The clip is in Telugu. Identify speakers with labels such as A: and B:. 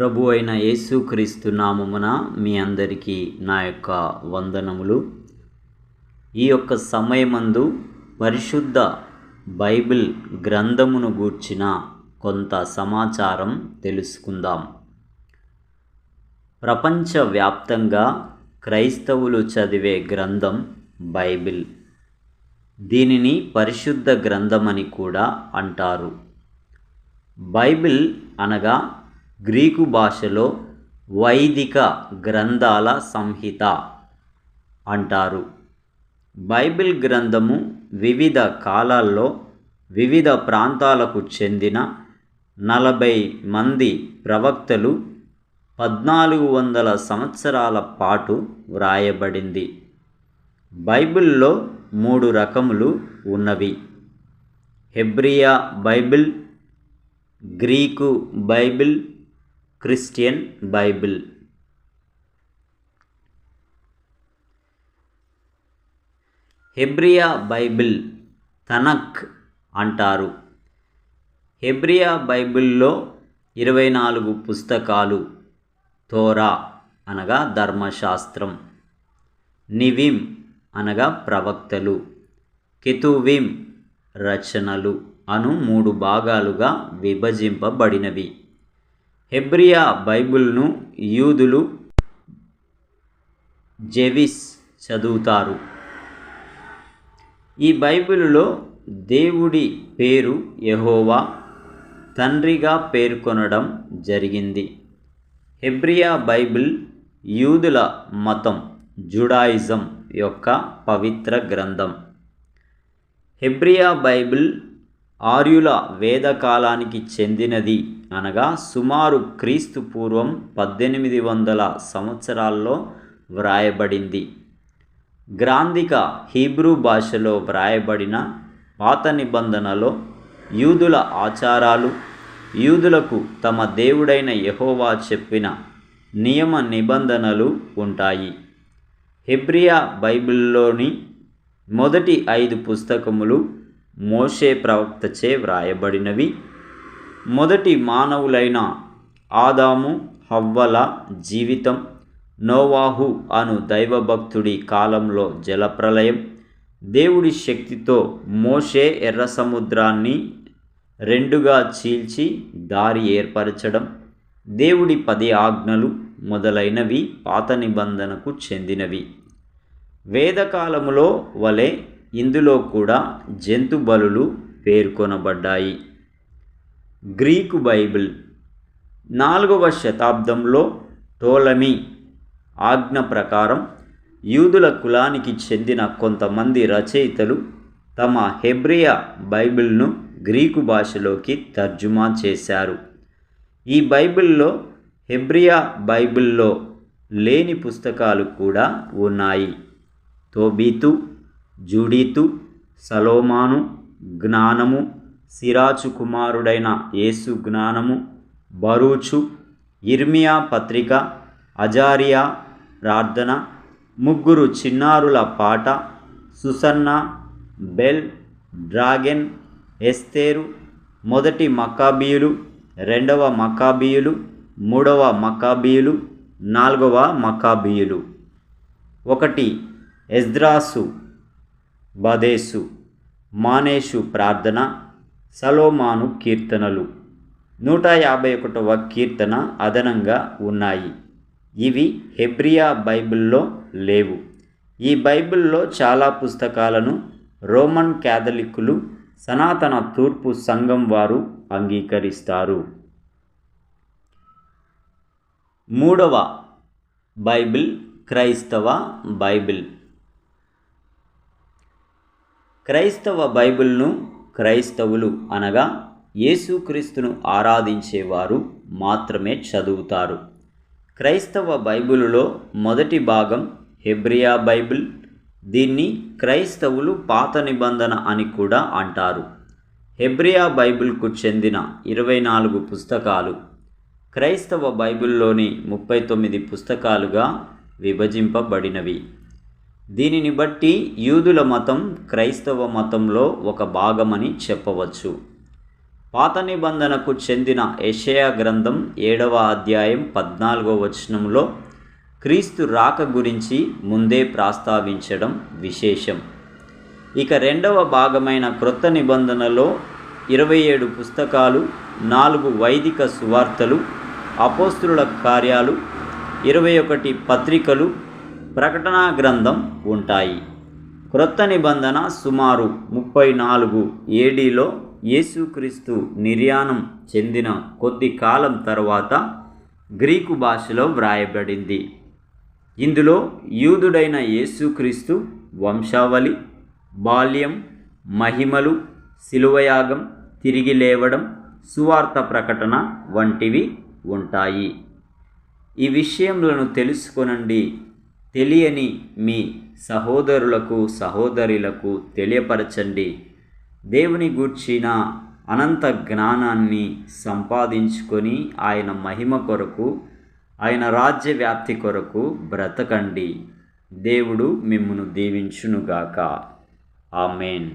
A: ప్రభు అయిన యేసుక్రీస్తు నామమున మీ అందరికీ నా యొక్క వందనములు. ఈ యొక్క సమయమందు పరిశుద్ధ బైబిల్ గ్రంథమును గూర్చిన కొంత సమాచారం తెలుసుకుందాం. ప్రపంచవ్యాప్తంగా క్రైస్తవులు చదివే గ్రంథం బైబిల్. దీనిని పరిశుద్ధ గ్రంథమని కూడా అంటారు. బైబిల్ అనగా గ్రీకు భాషలో వైదిక గ్రంథాల సంహిత అంటారు. బైబిల్ గ్రంథము వివిధ కాలాల్లో వివిధ ప్రాంతాలకు చెందిన 40 మంది ప్రవక్తలు 1400 సంవత్సరాల పాటు వ్రాయబడింది. బైబిల్లో 3 రకములు ఉన్నవి: హెబ్రియా Bible, Greek Bible, Christian Bible. హెబ్రియా బైబిల్ తనఖ్ అంటారు. హెబ్రియా బైబిల్లో 24 పుస్తకాలు: తోరా అనగా ధర్మశాస్త్రం, నివిం అనగా ప్రవక్తలు, కెతువిం రచనలు అను 3 భాగాలుగా విభజింపబడినవి. హెబ్రియా బైబిల్ను యూదులు జెవిస్ చదువుతారు. ఈ బైబిలులో దేవుడి పేరు యెహోవా తండ్రిగా పేర్కొనడం జరిగింది. హెబ్రియా బైబిల్ యూదుల మతం జుడాయిజం యొక్క పవిత్ర గ్రంథం. హెబ్రియా బైబిల్ ఆర్యుల వేదకాలానికి చెందినది అనగా సుమారు క్రీస్తు పూర్వం 1800 సంవత్సరాల్లో వ్రాయబడింది. గ్రాంధిక హీబ్రూ భాషలో వ్రాయబడిన పాత నిబంధనలో యూదుల ఆచారాలు, యూదులకు తమ దేవుడైన యెహోవా చెప్పిన నియమ నిబంధనలు ఉంటాయి. హెబ్రియా బైబిల్లోని మొదటి 5 పుస్తకములు మోషే ప్రవక్తచే వ్రాయబడినవి. మొదటి మానవులైన ఆదాము హవ్వల జీవితం, నోవాహు అను దైవభక్తుడి కాలంలో జలప్రలయం, దేవుడి శక్తితో మోషే ఎర్ర సముద్రాన్ని 2గా చీల్చి దారి ఏర్పరచడం, దేవుడి 10 ఆజ్ఞలు మొదలైనవి పాత నిబంధనకు చెందినవి. వేదకాలములో వలె ఇందులో కూడా జంతు బలులు పేర్కొనబడ్డాయి. గ్రీకు బైబిల్ 4వ శతాబ్దంలో టోలమీ ఆజ్ఞ ప్రకారం యూదుల కులానికి చెందిన కొంతమంది రచయితలు తమ హెబ్రియా బైబిల్ను గ్రీకు భాషలోకి తర్జుమా చేశారు. ఈ బైబిల్లో హెబ్రియా బైబిల్లో లేని పుస్తకాలు కూడా ఉన్నాయి. తోబీతు, జూడీతు, సలోమాను జ్ఞానము, సిరాచు కుమారుడైన యేసు జ్ఞానము, బరూచు, ఇర్మియా పత్రిక, అజారియా ప్రార్థన, 3 చిన్నారుల పాట, సుసన్నా, బెల్, డ్రాగన్, ఎస్తేరు, మొదటి మక్కాబీయులు, 2వ మక్కాబీయులు, 3వ మక్కాబీయులు, 4వ మక్కాబీయులు. 1 ఎజ్రాసు, బదేసు, మానేషు ప్రార్థన, సలోమాను కీర్తనలు, 151వ కీర్తన అదనంగా ఉన్నాయి. ఇవి హెబ్రియా బైబిల్లో లేవు. ఈ బైబిల్లో చాలా పుస్తకాలను రోమన్ క్యాథలిక్కులు, సనాతన తూర్పు సంఘం వారు అంగీకరిస్తారు. 3వ బైబిల్ క్రైస్తవ బైబిల్. క్రైస్తవ బైబిల్ను క్రైస్తవులు అనగా యేసుక్రీస్తును ఆరాధించేవారు మాత్రమే చదువుతారు. క్రైస్తవ బైబిలులో మొదటి భాగం హెబ్రియా బైబిల్. దీన్ని క్రైస్తవులు పాత నిబంధన అని కూడా అంటారు. హెబ్రియా బైబిల్కు చెందిన 24 పుస్తకాలు క్రైస్తవ బైబిల్లోని 39 పుస్తకాలుగా విభజింపబడినవి. దీనిని బట్టి యూదుల మతం క్రైస్తవ మతంలో ఒక భాగమని చెప్పవచ్చు. పాత నిబంధనకు చెందిన యెషయా గ్రంథం 7వ అధ్యాయం 14వ వచనంలో క్రీస్తు రాక గురించి ముందే ప్రస్తావించడం విశేషం. ఇక రెండవ భాగమైన క్రొత్త నిబంధనలో 27 పుస్తకాలు, 4 వైదిక సువార్తలు, అపోస్తలుల కార్యాలు, 21 పత్రికలు, ప్రకటనా గ్రంథం ఉంటాయి. క్రొత్త నిబంధన సుమారు 34 ఏడీలో యేసుక్రీస్తు నిర్యాణం చెందిన కొద్ది కాలం తర్వాత గ్రీకు భాషలో వ్రాయబడింది. ఇందులో యూదుడైన యేసుక్రీస్తు వంశావళి, బాల్యం, మహిమలు, శిలువయాగం, తిరిగి లేవడం, సువార్త ప్రకటన వంటివి ఉంటాయి. ఈ విషయములను తెలుసుకొనండి. తెలియని మీ సహోదరులకు సహోదరులకు తెలియపరచండి. దేవుని గూర్చిన అనంత జ్ఞానాన్ని సంపాదించుకొని ఆయన మహిమ కొరకు, ఆయన రాజ్య వ్యాప్తి కొరకు బ్రతకండి. దేవుడు మిమ్మును దీవించునుగాక. ఆమేన్.